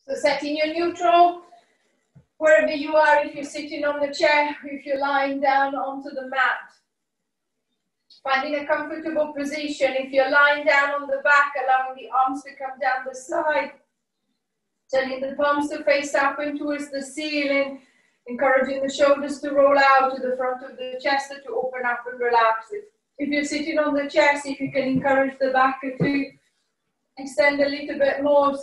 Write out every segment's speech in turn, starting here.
So setting your neutral, wherever you are, if you're sitting on the chair, if you're lying down onto the mat. Finding a comfortable position. If you're lying down on the back, allowing the arms to come down the side. Turning the palms to face up and towards the ceiling. Encouraging the shoulders to roll out to the front of the chest to open up and relax. If you're sitting on the chair, see if you can encourage the back to extend a little bit more.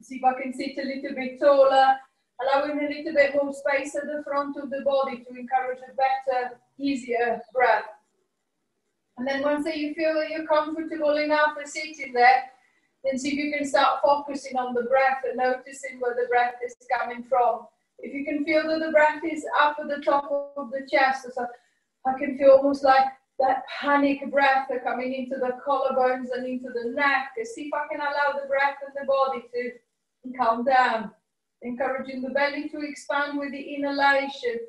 See if I can sit a little bit taller. Allowing a little bit more space at the front of the body to encourage a better, easier breath. And then once you feel that you're comfortable enough for sitting there, then see if you can start focusing on the breath and noticing where the breath is coming from. If you can feel that the breath is up at the top of the chest, so I can feel almost like that panic breath coming into the collarbones and into the neck. See if I can allow the breath and the body to calm down. Encouraging the belly to expand with the inhalation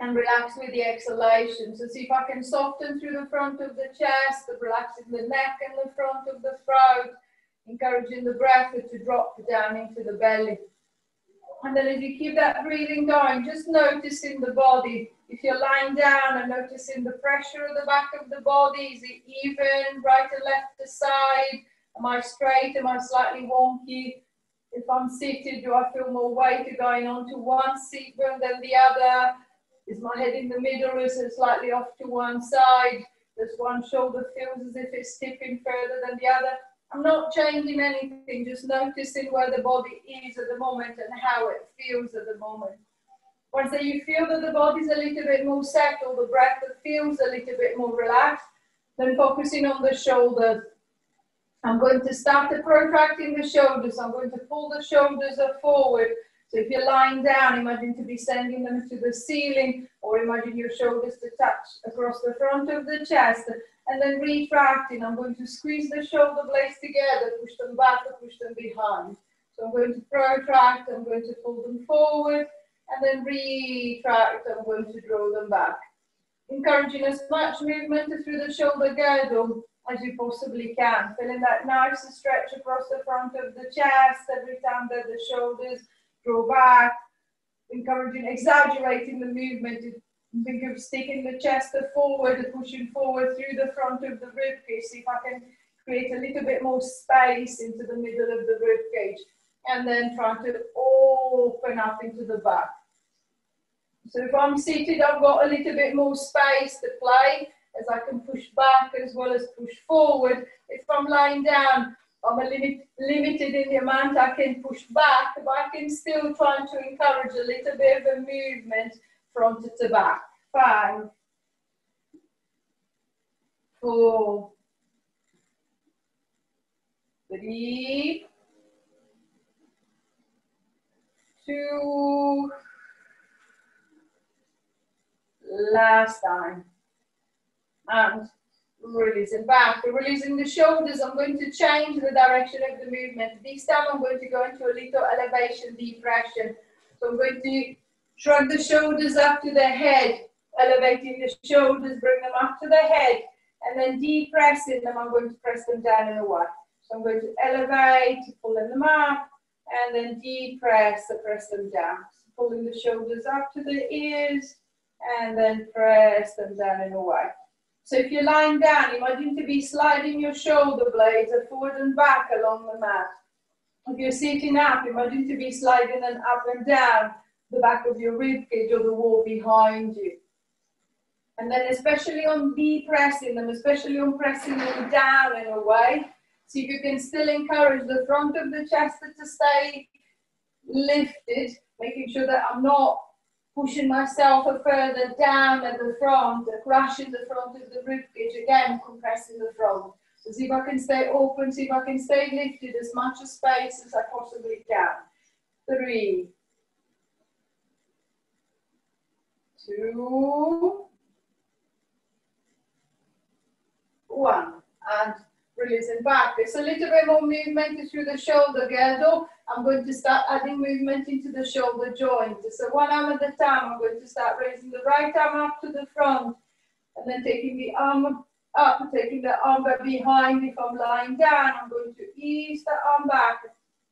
and relax with the exhalation. So see if I can soften through the front of the chest, relaxing the neck and the front of the throat, encouraging the breath to drop down into the belly. And then as you keep that breathing going, just noticing the body. If you're lying down and noticing the pressure of the back of the body, is it even, right or left to side? Am I straight? Am I slightly wonky? If I'm seated, do I feel more weight going onto one seat bone than the other? Is my head in the middle, or is it slightly off to one side? Does one shoulder feels as if it's tipping further than the other? I'm not changing anything, just noticing where the body is at the moment and how it feels at the moment. Once you feel that the body's a little bit more settled, the breath feels a little bit more relaxed, then focusing on the shoulders. I'm going to start protracting the shoulders. I'm going to pull the shoulders forward. So if you're lying down, imagine to be sending them to the ceiling, or imagine your shoulders to touch across the front of the chest. And then retracting, I'm going to squeeze the shoulder blades together, push them back or push them behind. So I'm going to protract, I'm going to pull them forward, and then retract, I'm going to draw them back. Encouraging as much movement through the shoulder girdle as you possibly can. Feeling that nice stretch across the front of the chest every time that the shoulders draw back. Encouraging, exaggerating the movement. Think of sticking the chest forward and pushing forward through the front of the ribcage. See if I can create a little bit more space into the middle of the ribcage. And then trying to open up into the back. So if I'm seated, I've got a little bit more space to play as I can push back as well as push forward. If I'm lying down, I'm limited in the amount I can push back, but I can still try to encourage a little bit of a movement front to back. 5, 4, 3, 2, last time, and releasing back. Releasing the shoulders, I'm going to change the direction of the movement. This time I'm going to go into a little elevation depression. So I'm going to shrug the shoulders up to the head, elevating the shoulders, bring them up to the head, and then depressing them, I'm going to press them down and away. So I'm going to elevate, pulling them up, and then depress, so press them down. So pulling the shoulders up to the ears, and then press them down and away. So if you're lying down, imagine to be sliding your shoulder blades forward and back along the mat. If you're sitting up, imagine to be sliding them up and down the back of your ribcage or the wall behind you. And then especially on depressing them, especially on pressing them down and away, see if you can still encourage the front of the chest to stay lifted, making sure that I'm not pushing myself further down at the front, crushing the front of the ribcage, again compressing the front. So see if I can stay open, see if I can stay lifted as much space as I possibly can. 3, 2, 1, and releasing back. There's a little bit more movement through the shoulder girdle. I'm going to start adding movement into the shoulder joint. So one arm at a time, I'm going to start raising the right arm up to the front, and then taking the arm up, taking the arm back behind. If I'm lying down, I'm going to ease the arm back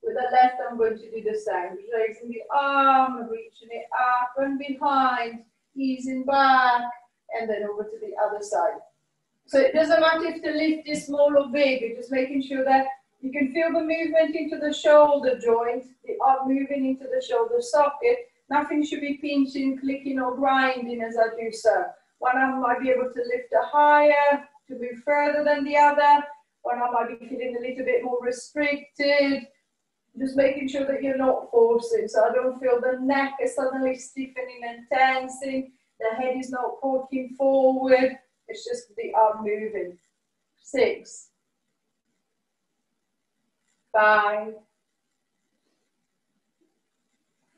With the left, I'm going to do the same. Raising the arm, reaching it up and behind, easing back, and then over to the other side. So it doesn't matter if the lift is small or big, you're just making sure that you can feel the movement into the shoulder joint, the arm moving into the shoulder socket. Nothing should be pinching, clicking, or grinding as I do so. One arm might be able to lift it higher, to move further than the other. One arm might be feeling a little bit more restricted. Just making sure that you're not forcing, so I don't feel the neck is suddenly stiffening and tensing, the head is not poking forward, it's just the arm moving. 6, 5,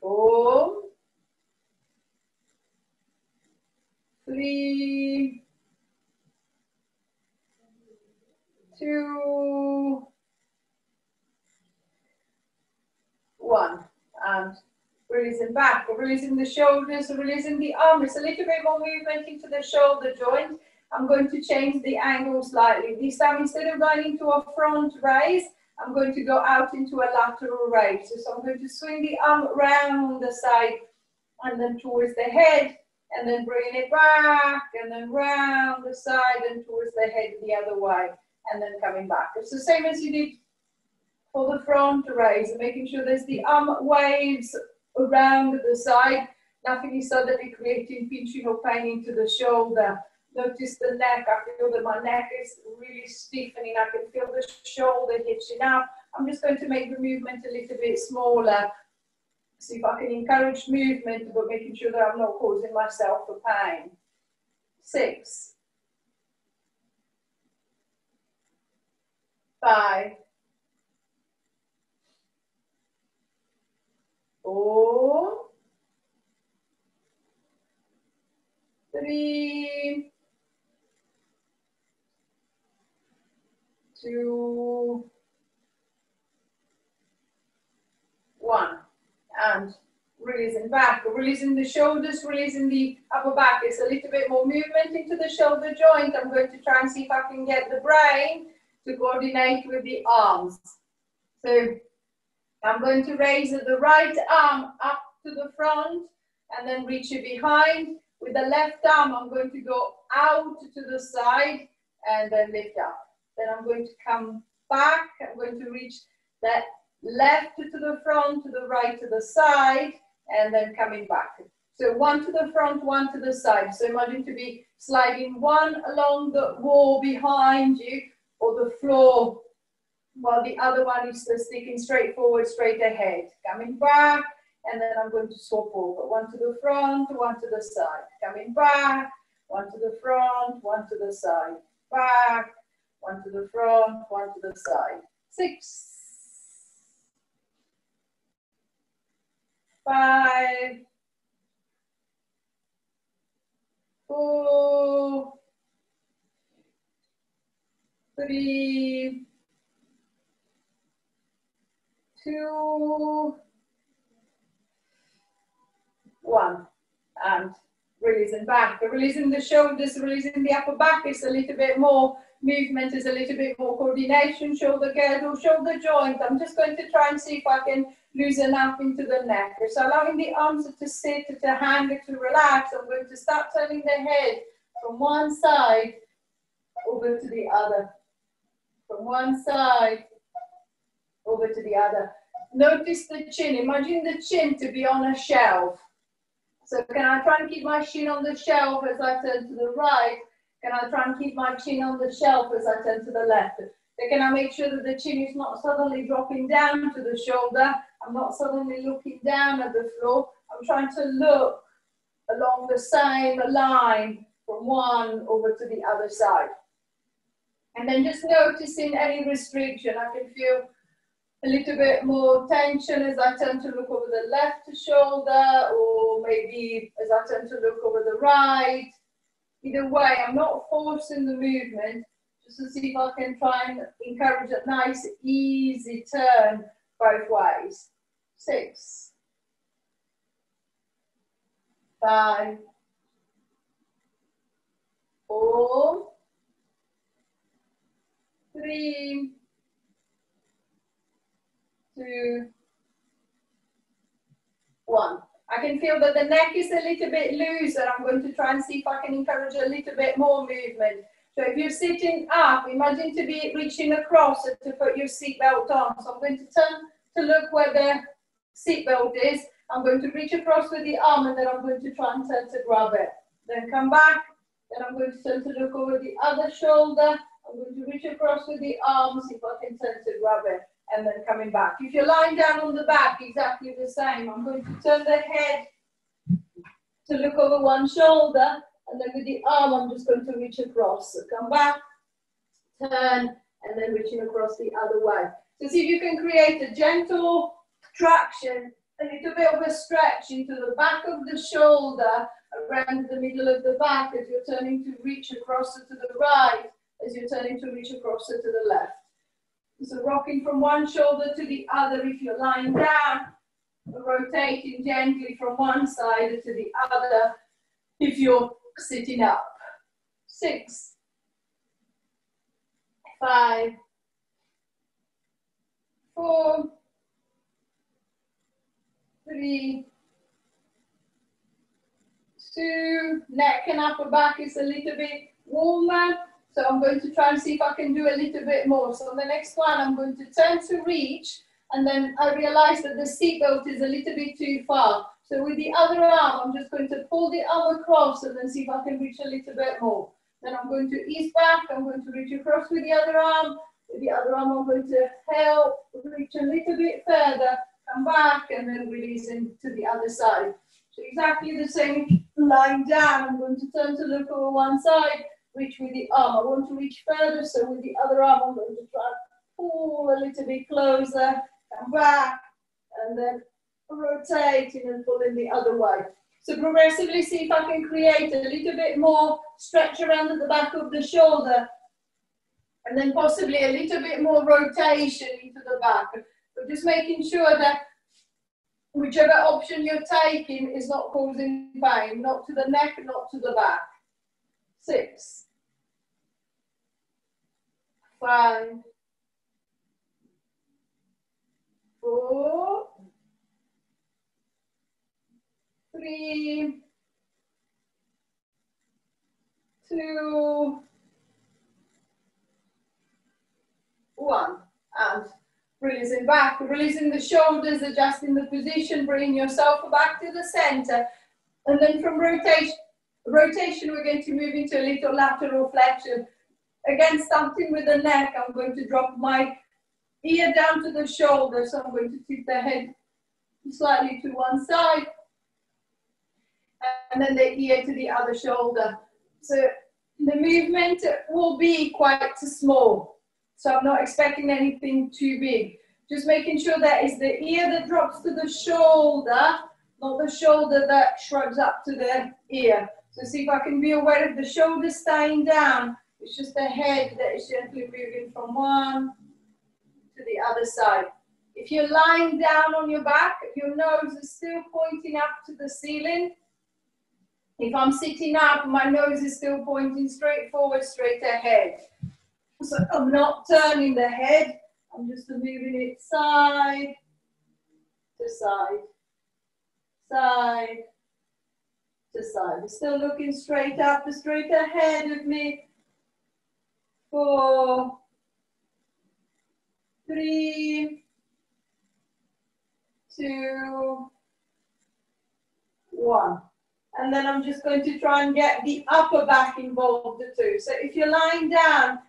4, 3, 2, 1, and releasing back, releasing the shoulders, releasing the arm. It's a little bit more movement into the shoulder joint. I'm going to change the angle slightly. This time, instead of going into a front raise, I'm going to go out into a lateral raise. So I'm going to swing the arm round the side and then towards the head, and then bringing it back, and then round the side and towards the head the other way, and then coming back. It's the same as you did for the front raise, and making sure there's the arm waves around the side. Nothing is suddenly creating pinching or pain into the shoulder. Notice the neck. I feel that my neck is really stiffening. I can feel the shoulder hitching up. I'm just going to make the movement a little bit smaller. See if I can encourage movement, but making sure that I'm not causing myself a pain. 6, 5, 4, 3, 2, 1, and releasing back, releasing the shoulders, releasing the upper back. It's a little bit more movement into the shoulder joint. I'm going to try and see if I can get the brain to coordinate with the arms. So I'm going to raise the right arm up to the front and then reach it behind. With the left arm, I'm going to go out to the side and then lift up. Then I'm going to come back. I'm going to reach that left to the front, to the right, to the side, and then coming back. So one to the front, one to the side. So imagine to be sliding one along the wall behind you or the floor, while the other one is sticking straight forward, straight ahead. Coming back, and then I'm going to swap over. One to the front, one to the side. Coming back, one to the front, one to the side. Back, one to the front, one to the side. 6, 5, 4, 3, 2, 1, and releasing back, releasing the shoulders, releasing the upper back. It's a little bit more movement, is a little bit more coordination, shoulder girdle, shoulder joint. I'm just going to try and see if I can loosen up into the neck. So allowing the arms to sit, to hang, to relax. I'm going to start turning the head from one side over to the other. From one side over to the other. Notice the chin. Imagine the chin to be on a shelf. So can I try and keep my chin on the shelf as I turn to the right? Can I try and keep my chin on the shelf as I turn to the left? So can I make sure that the chin is not suddenly dropping down to the shoulder? I'm not suddenly looking down at the floor. I'm trying to look along the same line from one over to the other side. And then just noticing any restriction. I can feel a little bit more tension as I turn to look over the left shoulder, or maybe as I turn to look over the right. Either way, I'm not forcing the movement, just to see if I can try and encourage a nice, easy turn both ways. 6, 5, 4, 3, 2, 1. I can feel that the neck is a little bit looser. I'm going to try and see if I can encourage a little bit more movement. So if you're sitting up, imagine to be reaching across to put your seatbelt on. So I'm going to turn to look where the seatbelt is. I'm going to reach across with the arm, and then I'm going to try and turn to grab it. Then come back. Then I'm going to turn to look over the other shoulder. I'm going to reach across with the arm, see if I can turn to grab it, and then coming back. If you're lying down on the back, exactly the same. I'm going to turn the head to look over one shoulder, and then with the arm, I'm just going to reach across. So come back, turn, and then reaching across the other way. So see if you can create a gentle traction, a little bit of a stretch into the back of the shoulder, around the middle of the back as you're turning to reach across to the right, as you're turning to reach across to the left. So rocking from one shoulder to the other if you're lying down, rotating gently from one side to the other if you're sitting up. 6, 5, 4, 3, 2, neck and upper back is a little bit warmer, so I'm going to try and see if I can do a little bit more. So on the next one, I'm going to turn to reach, and then I realize that the seatbelt is a little bit too far. So with the other arm, I'm just going to pull the arm across and then see if I can reach a little bit more. Then I'm going to ease back, I'm going to reach across with the other arm. With the other arm, I'm going to help reach a little bit further, come back, and then releasing to the other side. So exactly the same, lying down, I'm going to turn to look over one side, reach with the arm. I want to reach further, so with the other arm, I'm going to try and pull a little bit closer, come back, and then rotating and pulling the other way. So progressively see if I can create a little bit more stretch around at the back of the shoulder, and then possibly a little bit more rotation into the back. But just making sure that whichever option you're taking is not causing pain, not to the neck, not to the back. 6, 5, 4, 3, 2, 1. And releasing back, releasing the shoulders, adjusting the position, bringing yourself back to the center. And then from rotation, we're going to move into a little lateral flexion. Again, starting with the neck, I'm going to drop my ear down to the shoulder. So I'm going to tip the head slightly to one side, and then the ear to the other shoulder. So the movement will be quite small. So I'm not expecting anything too big. Just making sure that it's the ear that drops to the shoulder, not the shoulder that shrugs up to the ear. So see if I can be aware of the shoulder staying down. It's just the head that is gently moving from one to the other side. If you're lying down on your back, your nose is still pointing up to the ceiling. If I'm sitting up, my nose is still pointing straight forward, straight ahead. So I'm not turning the head, I'm just moving it side to side, side to side. Still looking straight up, straight ahead of me. 4, 3, 2, 1. And then I'm just going to try and get the upper back involved too. So if you're lying down,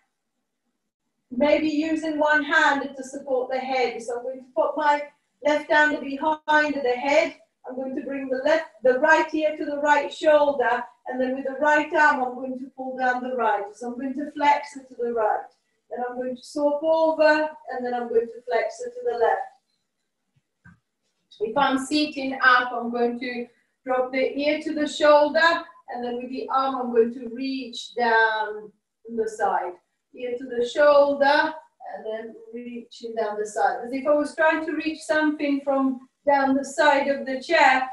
maybe using one hand to support the head. So I'm going to put my left hand behind the head. I'm going to bring the right ear to the right shoulder, and then with the right arm, I'm going to pull down the right. So I'm going to flex it to the right. Then I'm going to swap over, and then I'm going to flex it to the left. If I'm sitting up, I'm going to drop the ear to the shoulder, and then with the arm, I'm going to reach down the side. Ear to the shoulder, and then reaching down the side. As if I was trying to reach something from down the side of the chair,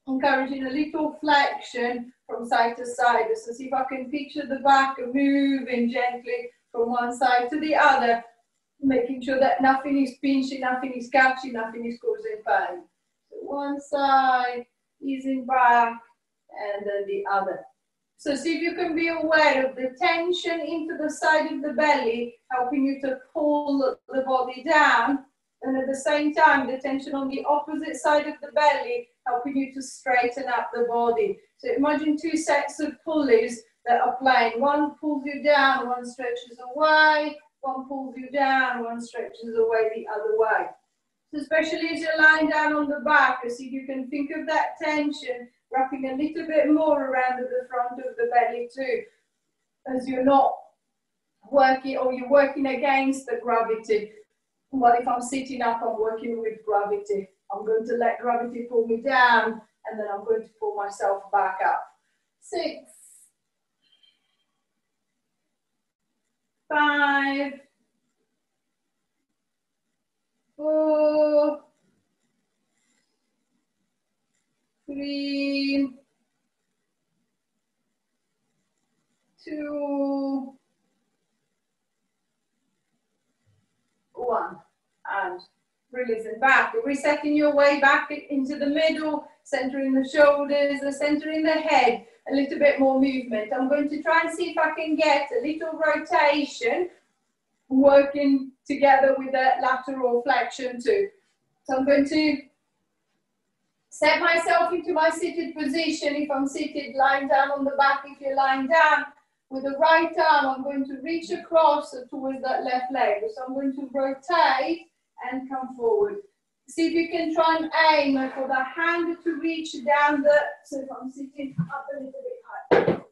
encouraging a little flexion from side to side. So see if I can picture the back moving gently from one side to the other. Making sure that nothing is pinching, nothing is catching, nothing is causing pain. So one side, easing back, and then the other. So see if you can be aware of the tension into the side of the belly, helping you to pull the body down, and at the same time, the tension on the opposite side of the belly, helping you to straighten up the body. So imagine two sets of pulleys that are playing. One pulls you down, one stretches away, one pulls you down, one stretches away the other way. So especially as you're lying down on the back, see if you can think of that tension wrapping a little bit more around the front of the belly too, as you're not working, or you're working against the gravity. But if I'm sitting up, I'm working with gravity. I'm going to let gravity pull me down, and then I'm going to pull myself back up. 6, 5, 4, 3, 2, 1, and releasing back. Resetting your way back into the middle, centering the shoulders, centering the head, a little bit more movement. I'm going to try and see if I can get a little rotation working together with the lateral flexion too. So I'm going to set myself into my seated position. If I'm seated, lying down on the back, if you're lying down, with the right arm, I'm going to reach across towards that left leg. So I'm going to rotate and come forward. See if you can try and aim for the hand to reach down the, so if I'm sitting up a little bit high.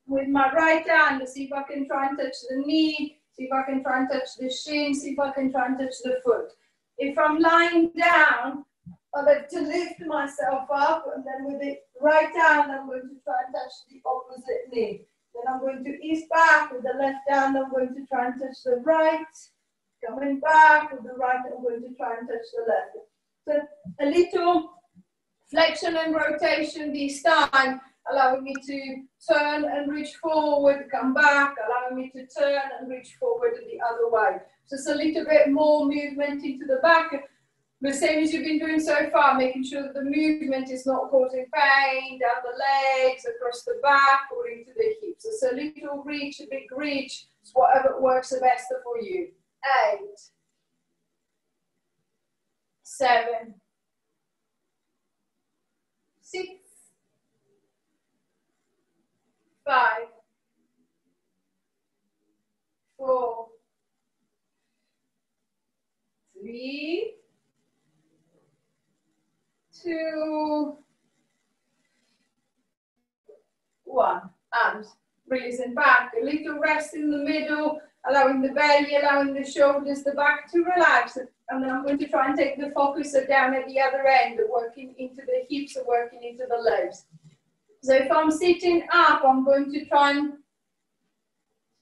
With my right hand, see if I can try and touch the knee, see if I can try and touch the shin, see if I can try and touch the foot. If I'm lying down, I like to lift myself up, and then with the right hand, I'm going to try and touch the opposite knee. Then I'm going to ease back with the left hand, I'm going to try and touch the right. Coming back with the right, I'm going to try and touch the left. So a little flexion and rotation this time, allowing me to turn and reach forward, come back, allowing me to turn and reach forward the other way. Just a little bit more movement into the back. The same as you've been doing so far, making sure that the movement is not causing pain down the legs, across the back, or into the hips. So a little reach, a big reach, it's whatever works the best for you. 8, 7, 6, 5, 4, 3, 2, 1, and releasing back. A little rest in the middle, allowing the belly, allowing the shoulders, the back to relax. And then I'm going to try and take the focus down at the other end, working into the hips, working into the legs. So if I'm sitting up, I'm going to try and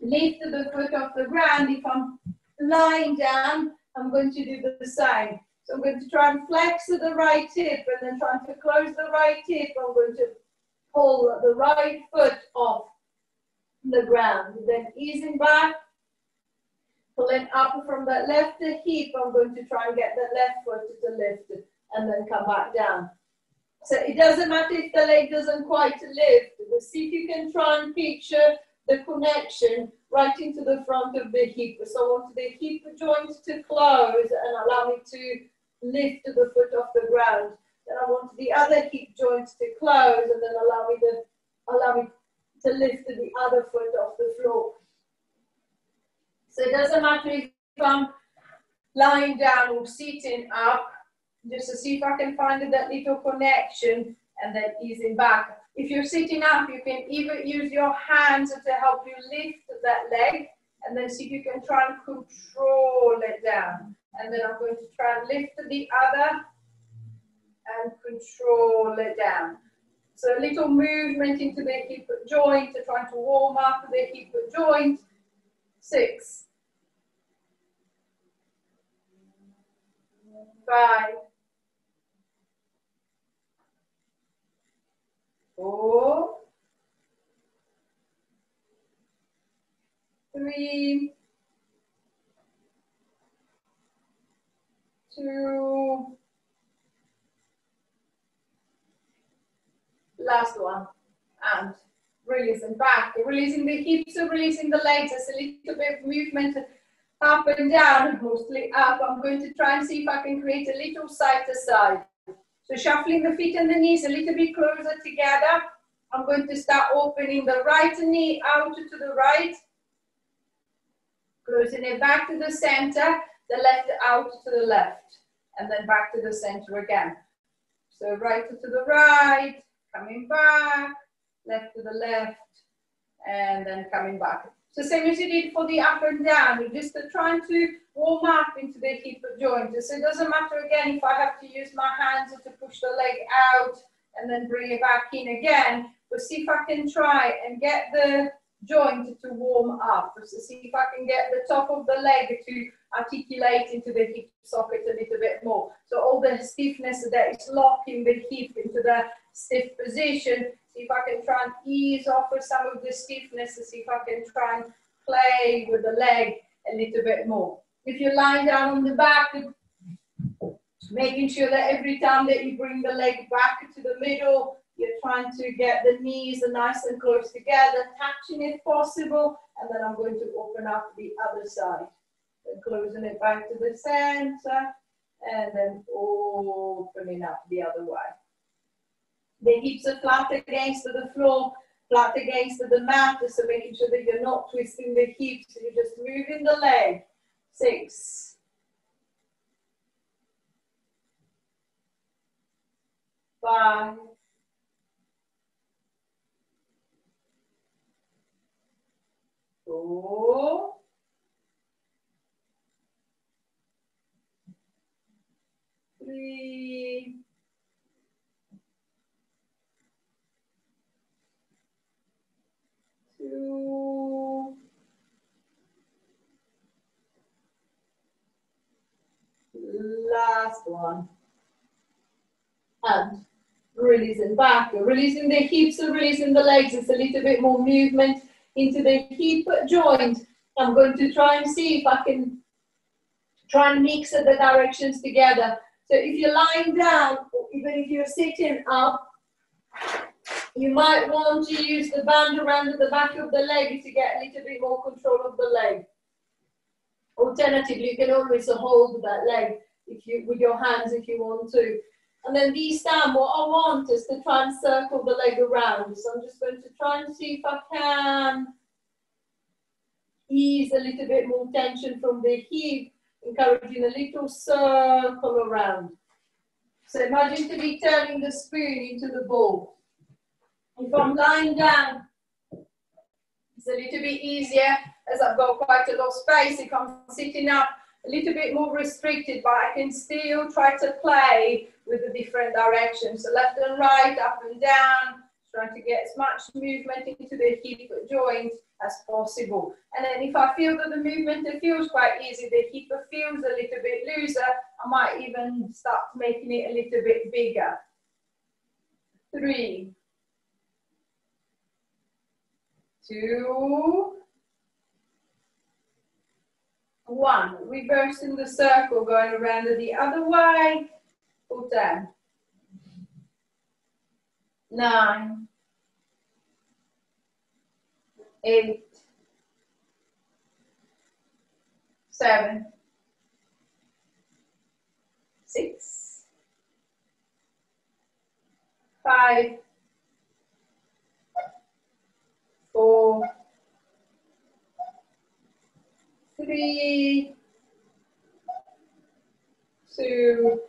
lift the foot off the ground. If I'm lying down, I'm going to do the same. So I'm going to try and flex the right hip, and then trying to close the right hip, I'm going to pull the right foot off the ground. Then easing back, pulling up from that left hip, I'm going to try and get the left foot to lift it, and then come back down. So it doesn't matter if the leg doesn't quite lift, but see if you can try and picture the connection right into the front of the hip. So I want the hip joint to close and allow me to lift the foot off the ground. Then I want the other hip joint to close, and then allow me to lift the other foot off the floor. So it doesn't matter if I'm lying down or sitting up, just to see if I can find that little connection, and then easing back. If you're sitting up, you can either use your hands to help you lift that leg, and then see if you can try and control it down. And then I'm going to try and lift the other and control it down. So a little movement into the hip joint, to try to warm up the hip joint. 6, 5, 4, 3, 2. Last one. And releasing back. Releasing the hips, releasing the legs. There's a little bit of movement up and down, mostly up. I'm going to try and see if I can create a little side to side. So shuffling the feet and the knees a little bit closer together. I'm going to start opening the right knee out to the right. Closing it back to the center, the left out to the left. And then back to the center again. So right to the right, coming back, left to the left, and then coming back. So same as you did for the up and down, you're just trying to warm up into the hip joint. So it doesn't matter again if I have to use my hands to push the leg out and then bring it back in again. But see if I can try and get the joint to warm up. So see if I can get the top of the leg to articulate into the hip socket a little bit more. So all the stiffness that is locking the hip into the stiff position, see if I can try and ease off with some of the stiffness, to see if I can try and play with the leg a little bit more. If you're lying down on the back, making sure that every time that you bring the leg back to the middle, you're trying to get the knees nice and close together, touching if possible, and then I'm going to open up the other side. And closing it back to the center, and then opening up the other way. The hips are flat against the floor, flat against the mat, so making sure that you're not twisting the hips, you're just moving the leg. 6. 5. 4. 3. 2. Last one. And releasing back, releasing the hips, releasing the legs. It's a little bit more movement into the hip joint. I'm going to try and see if I can try and mix the directions together. So if you're lying down, or even if you're sitting up, you might want to use the band around the back of the leg to get a little bit more control of the leg. Alternatively, you can always hold that leg with your hands if you want to. And then this time, what I want is to try and circle the leg around. So I'm just going to try and see if I can ease a little bit more tension from the hip, encouraging a little circle around. So imagine to be turning the spoon into the bowl. If I'm lying down, it's a little bit easier as I've got quite a lot of space. If I'm sitting up, a little bit more restricted, but I can still try to play with the different directions. So left and right, up and down, trying to get as much movement into the hip joint as possible. And then if I feel that the movement feels quite easy, the hip feels a little bit looser, I might even start making it a little bit bigger. 3, 2, 1. Reversing the circle, going around the other way. 10, 9, 8, 7, 6, 5, 4, 3, 2,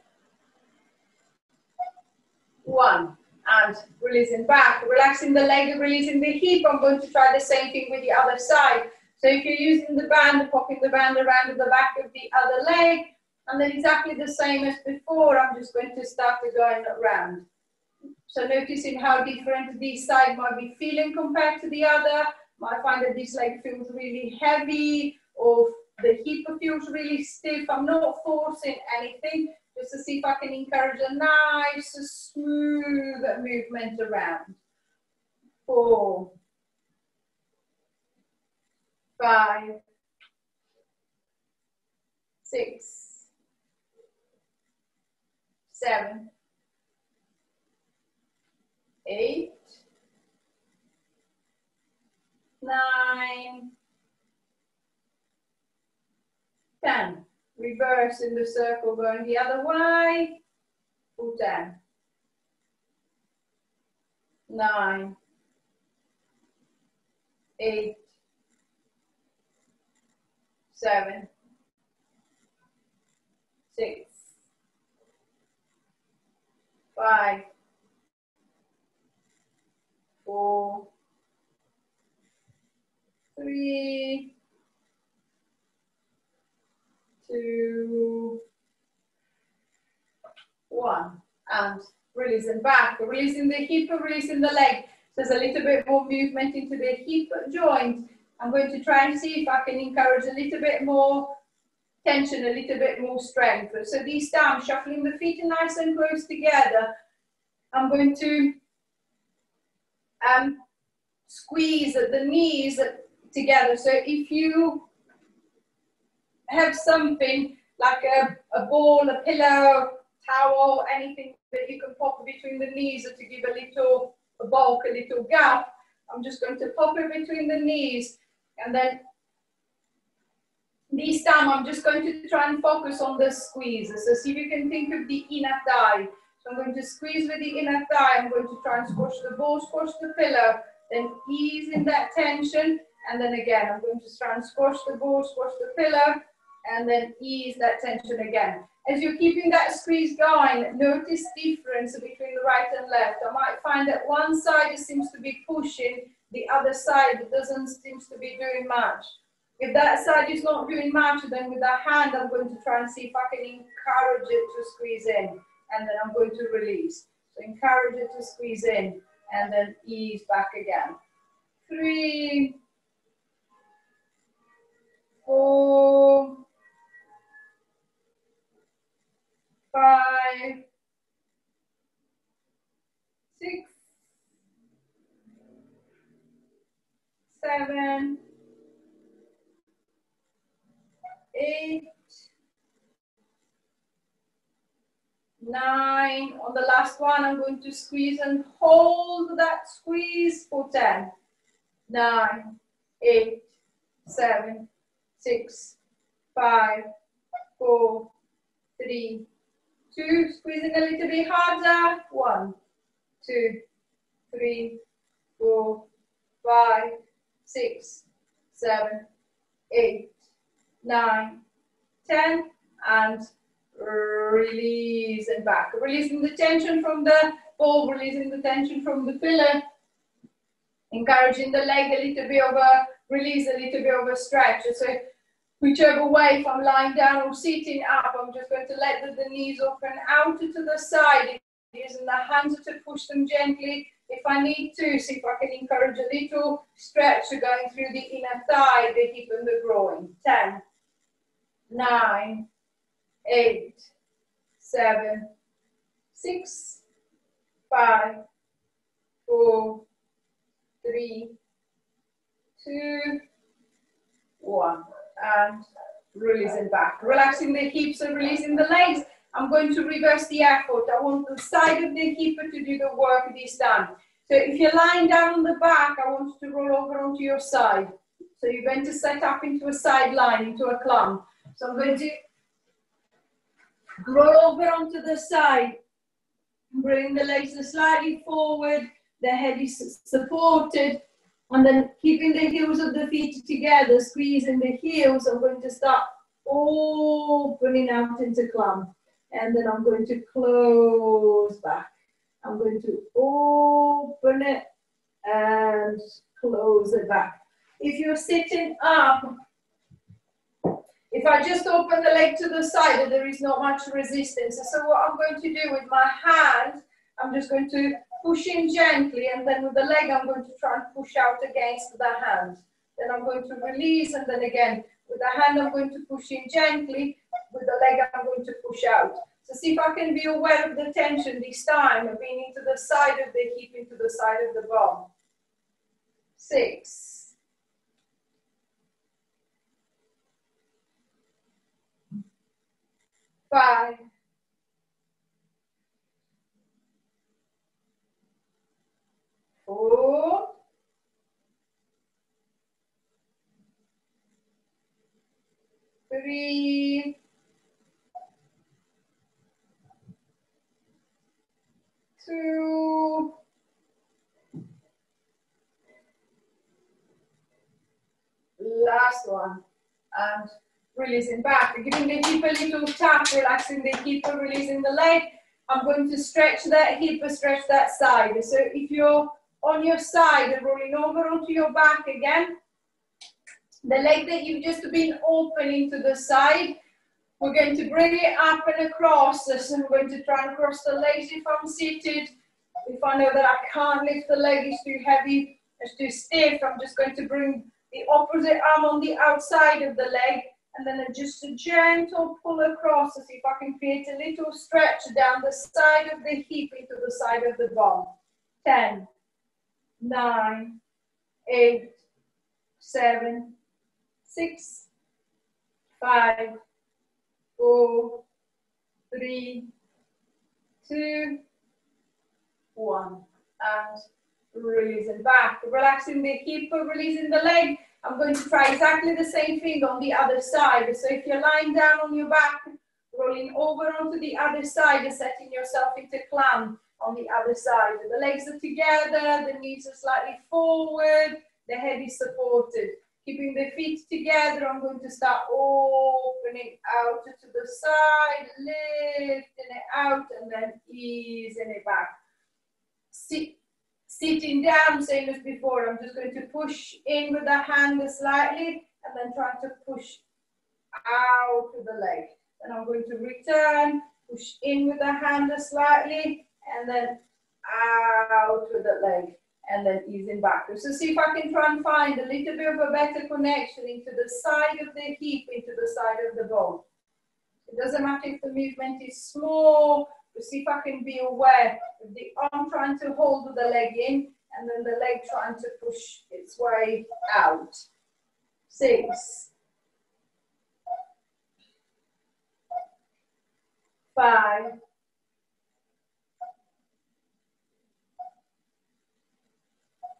1. And releasing back, relaxing the leg, releasing the hip. I'm going to try the same thing with the other side. So if you're using the band, popping the band around the back of the other leg, and then exactly the same as before, I'm just going to start going around. So noticing how different this side might be feeling compared to the other. Might find that this leg feels really heavy, or the hip feels really stiff. I'm not forcing anything, just to see if I can encourage a nice, smooth movement around. 4, 5, 6, 7, 8, 9, 10. Reverse in the circle, going the other way. For 10, 9, 8, 7, 6, 5, 4, 3, 2, 1. And releasing back, releasing the hip, releasing the leg. So there's a little bit more movement into the hip joint. I'm going to try and see if I can encourage a little bit more tension, a little bit more strength. So this time, shuffling the feet nice and close together. I'm going to squeeze the knees together. So if you have something like a ball, a pillow, towel, anything that you can pop between the knees to give a little bulk, a little gap, I'm just going to pop it between the knees, and then this time I'm just going to try and focus on the squeeze. So see if you can think of the inner thigh. So I'm going to squeeze with the inner thigh. I'm going to try and squash the ball, squash the pillow, then ease in that tension, and then again I'm going to try and squash the ball, squash the pillow, and then ease that tension again. As you're keeping that squeeze going, notice difference between the right and left. I might find that one side seems to be pushing, the other side doesn't seem to be doing much. If that side is not doing much, then with that hand, I'm going to try and see if I can encourage it to squeeze in, and then I'm going to release. So encourage it to squeeze in, and then ease back again. 3, 4, 5, 6, 7, 8, 9. On the last one, I'm going to squeeze and hold that squeeze for 10, 9, 8, 7, 6, 5, 4, 3, 2. Squeezing a little bit harder. 1, 2, 3, 4, 5, 6, 7, 8, 9, 10, and release and back. Releasing the tension from the ball, releasing the tension from the pillow, encouraging the leg a little bit of a release, a little bit of a stretch. So whichever way, if I'm lying down or sitting up, I'm just going to let the knees open out to the side, using the hands to push them gently. If I need to, see if I can encourage a little stretch going through the inner thigh, the hip and the groin. 10, 9, 8, 7, 6, 5, 4, 3, 2, 1. And releasing back. Relaxing the hips and releasing the legs. I'm going to reverse the effort. I want the side of the hip to do the work this time. So if you're lying down on the back, I want you to roll over onto your side. So you're going to set up into a side line, into a clump. So I'm going to roll over onto the side. Bring the legs slightly forward. The head is supported. And then keeping the heels of the feet together, squeezing the heels, I'm going to start opening out into clump. And then I'm going to close back. I'm going to open it and close it back. If you're sitting up, if I just open the leg to the side, there is not much resistance. So what I'm going to do with my hand, I'm just going to push in gently, and then with the leg, I'm going to try and push out against the hand. Then I'm going to release, and then again, with the hand, I'm going to push in gently. With the leg, I'm going to push out. So see if I can be aware of the tension this time, being into the side of the hip, into the side of the bum. 6, 5, 3, 2, last one, and releasing back. Giving the hip a little tap, relaxing the hip, releasing the leg. I'm going to stretch that hip, stretch that side. So if you're on your side, rolling over onto your back again, the leg that you've just been opening to the side, we're going to bring it up and across. So I'm going to try and cross the legs if I'm seated. If I know that I can't lift the leg, it's too heavy, it's too stiff, I'm just going to bring the opposite arm on the outside of the leg, and then just a gentle pull across to see if I can create a little stretch down the side of the hip into the side of the bum. 10, 9, 8, 7, 6, 5, 4, 3, 2, 1, and releasing back, relaxing the hip, releasing the leg. I'm going to try exactly the same thing on the other side. So if you're lying down on your back, rolling over onto the other side, setting yourself into clam on the other side. The legs are together, the knees are slightly forward, the head is supported. Keeping the feet together, I'm going to start opening out to the side, lifting it out, and then easing it back. Sitting down, same as before, I'm just going to push in with the hand slightly and then try to push out with the leg. Then I'm going to return, push in with the hand slightly and then out with the leg and then easing backwards. So see if I can try and find a little bit of a better connection into the side of the hip, into the side of the bone. It doesn't matter if the movement is small. See if I can be aware of the arm trying to hold the leg in and then the leg trying to push its way out. 6, 5,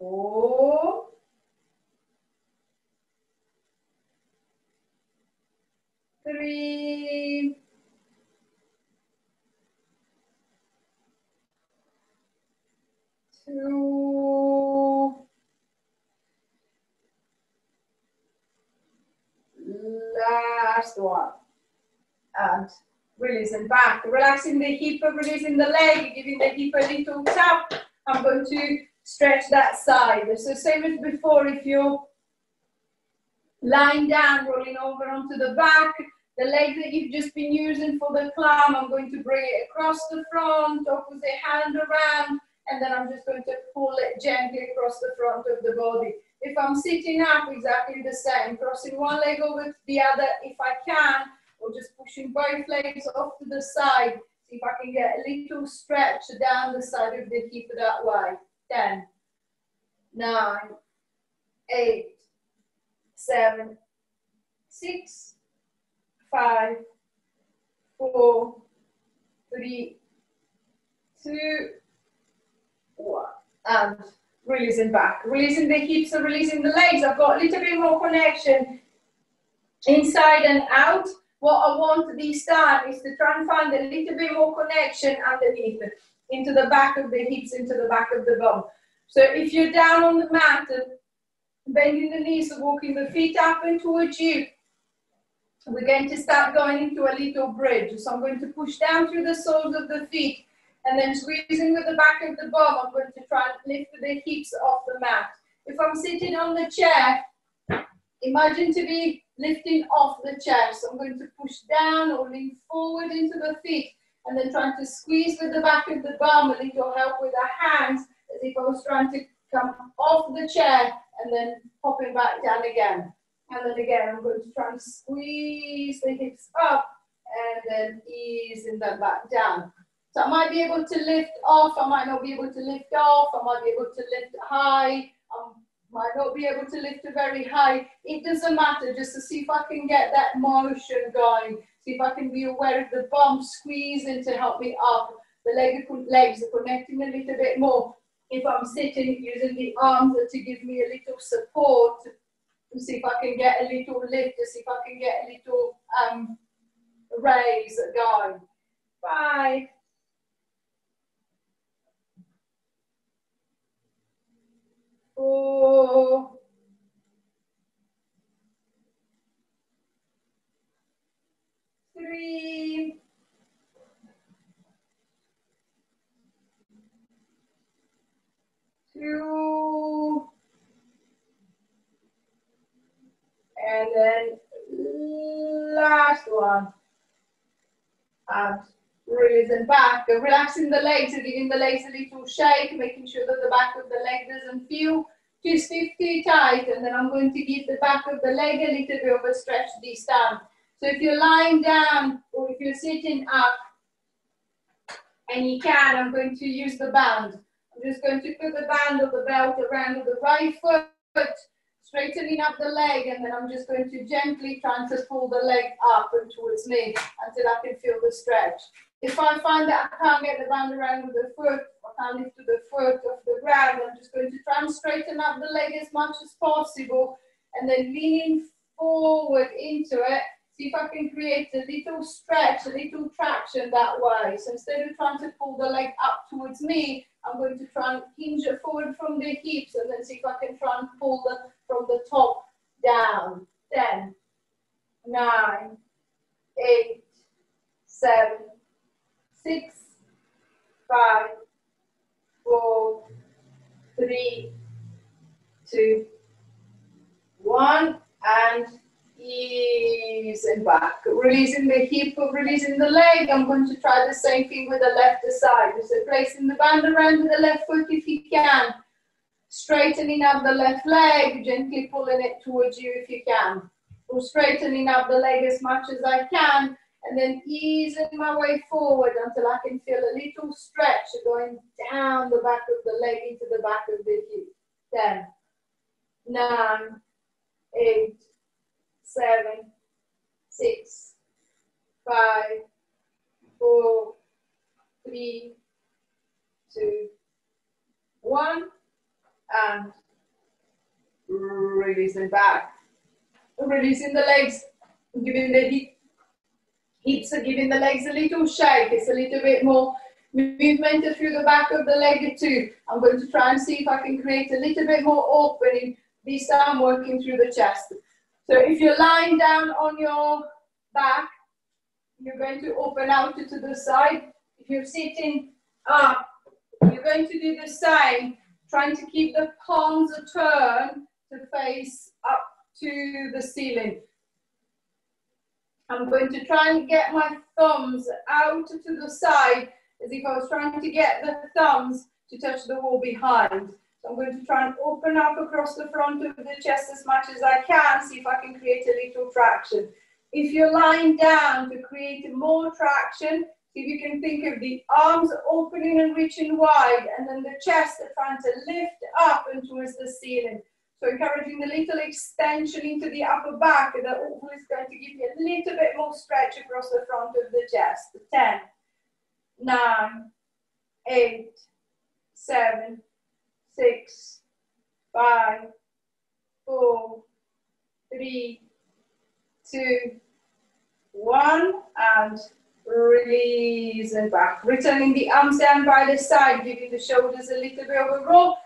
4, 3, 2, last one, and releasing back, relaxing the hip, releasing the leg, giving the hip a little tap. I'm going to stretch that side. So same as before, if you're lying down, rolling over onto the back, the leg that you've just been using for the climb, I'm going to bring it across the front, opposite hand around, and then I'm just going to pull it gently across the front of the body. If I'm sitting up, exactly the same, crossing one leg over to the other if I can, or just pushing both legs off to the side. See if I can get a little stretch down the side of the hip that way. 10, 9, 8, 7, 6, 5, 4, 3, 2, 1, and releasing back. Releasing the hips and releasing the legs. I've got a little bit more connection inside and out. What I want this time is to try and find a little bit more connection underneath it, into the back of the hips, into the back of the bum. So if you're down on the mat, bending the knees, walking the feet up and towards you, we're going to start going into a little bridge. So I'm going to push down through the soles of the feet and then squeezing with the back of the bum, I'm going to try and lift the hips off the mat. If I'm sitting on the chair, imagine to be lifting off the chair. So I'm going to push down or lean forward into the feet and then trying to squeeze with the back of the bum, a little help with the hands, as if I was trying to come off the chair and then popping back down again. And then again, I'm going to try and squeeze the hips up and then easing them back down. So I might be able to lift off, I might not be able to lift off, I might be able to lift high, I might not be able to lift very high. It doesn't matter, just to see if I can get that motion going. See if I can be aware of the bum squeezing to help me up. The legs are connecting a little bit more. If I'm sitting, using the arms to give me a little support. and see if I can get a little lift, to see if I can get a little raise going. 5, 4, 3, 2, and then last one. And releasing back, relaxing the legs, giving the legs a little shake, making sure that the back of the leg doesn't feel too stiffly tight. And then I'm going to give the back of the leg a little bit of a stretch this time. So if you're lying down or if you're sitting up and you can, I'm going to use the band. I'm just going to put the band or the belt around the right foot, straightening up the leg, and then I'm just going to gently try to pull the leg up and towards me until I can feel the stretch. If I find that I can't get the band around with the foot, I can't lift the foot off the ground, I'm just going to try and straighten up the leg as much as possible, and then leaning forward into it, see if I can create a little stretch, a little traction that way. So instead of trying to pull the leg up towards me, I'm going to try and hinge it forward from the hips and then see if I can try and pull from the top down. 10, 9, 8, 7, 6, 5, 4, 3, 2, 1, and ease and back. Releasing the hip, releasing the leg. I'm going to try the same thing with the left side. So placing the band around with the left foot if you can. Straightening up the left leg, gently pulling it towards you if you can. Or straightening up the leg as much as I can, and then easing my way forward until I can feel a little stretch going down the back of the leg into the back of the hip. 10, 9, 8, 7, 6, 5, 4, 3, 2, 1, and releasing back. Releasing the legs, giving the hips, giving the legs a little shake. It's a little bit more movement through the back of the leg too. I'm going to try and see if I can create a little bit more opening. This time working through the chest. So if you're lying down on your back, you're going to open out to the side. If you're sitting up, you're going to do the same, trying to keep the palms turned to face up to the ceiling. I'm going to try and get my thumbs out to the side as if I was trying to get the thumbs to touch the wall behind. So I'm going to try and open up across the front of the chest as much as I can, see if I can create a little traction. If you're lying down, to create more traction, if you can think of the arms opening and reaching wide, and then the chest trying to lift up and towards the ceiling. So encouraging a little extension into the upper back, and that hopefully is going to give you a little bit more stretch across the front of the chest. 10, 9, 8, 7, 6, 5, 4, 3, 2, 1, and release and back. Returning the arms down by the side, giving the shoulders a little bit of a roll.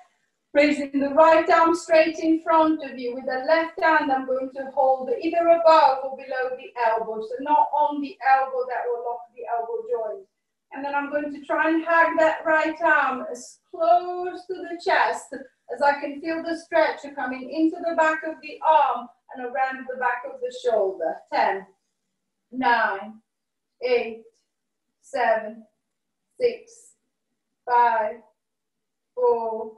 Raising the right arm straight in front of you. With the left hand, I'm going to hold either above or below the elbow. So not on the elbow, that will lock the elbow joint. And then I'm going to try and hug that right arm as close to the chest as I can feel the stretch coming into the back of the arm and around the back of the shoulder. 10, 9, 8, 7, 6, 5, 4,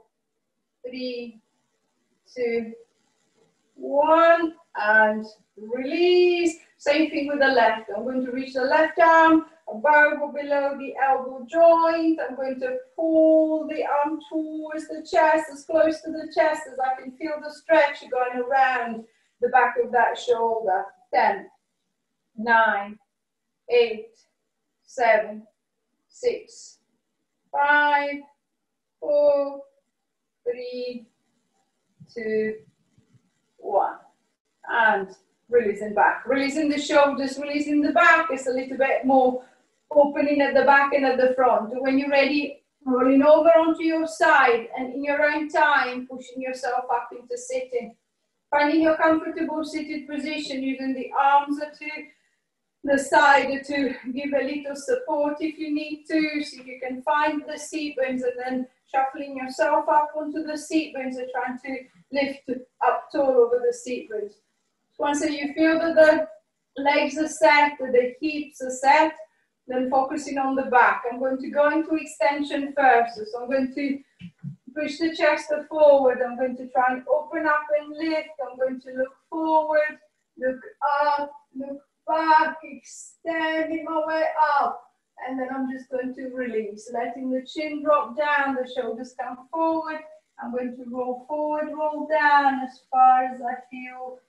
3, 2, 1, and release. Same thing with the left. I'm going to reach the left arm above or below the elbow joint. I'm going to pull the arm towards the chest, as close to the chest as I can feel the stretch going around the back of that shoulder. 10, 9, 8, 7, 6, 5, 4, 3, 2, 1. and releasing back. Releasing the shoulders, releasing the back. It's a little bit more opening at the back and at the front. When you're ready, rolling over onto your side and in your own time, pushing yourself up into sitting. Finding your comfortable seated position, using the arms to the side to give a little support if you need to. So you can find the seat bones and then shuffling yourself up onto the seat bones and trying to lift up tall over the seat bones. Once you feel that the legs are set, that the hips are set, then focusing on the back. I'm going to go into extension first. So I'm going to push the chest forward. I'm going to try and open up and lift. I'm going to look forward, look up, look back, extending my way up. And then I'm just going to release, letting the chin drop down, the shoulders come forward. I'm going to roll forward, roll down as far as I feel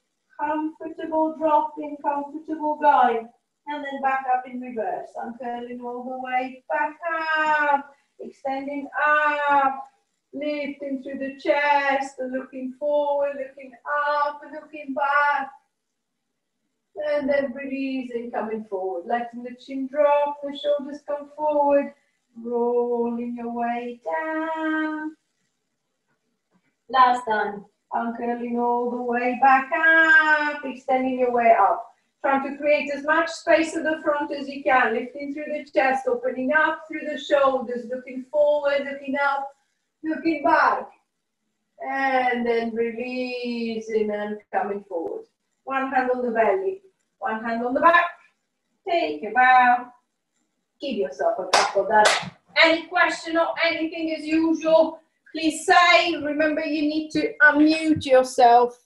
comfortable, dropping, comfortable going. And then back up in reverse. I'm curling all the way back up, extending up, lifting through the chest, looking forward, looking up, looking back. And then releasing, coming forward, letting the chin drop, the shoulders come forward, rolling your way down. Last time, I'm curling all the way back up, extending your way up. Trying to create as much space at the front as you can, lifting through the chest, opening up through the shoulders, looking forward, looking up, looking back. And then releasing and coming forward. One hand on the belly, one hand on the back. Take a bow. Give yourself a couple of that. Any question or anything as usual, please say. Remember, you need to unmute yourself.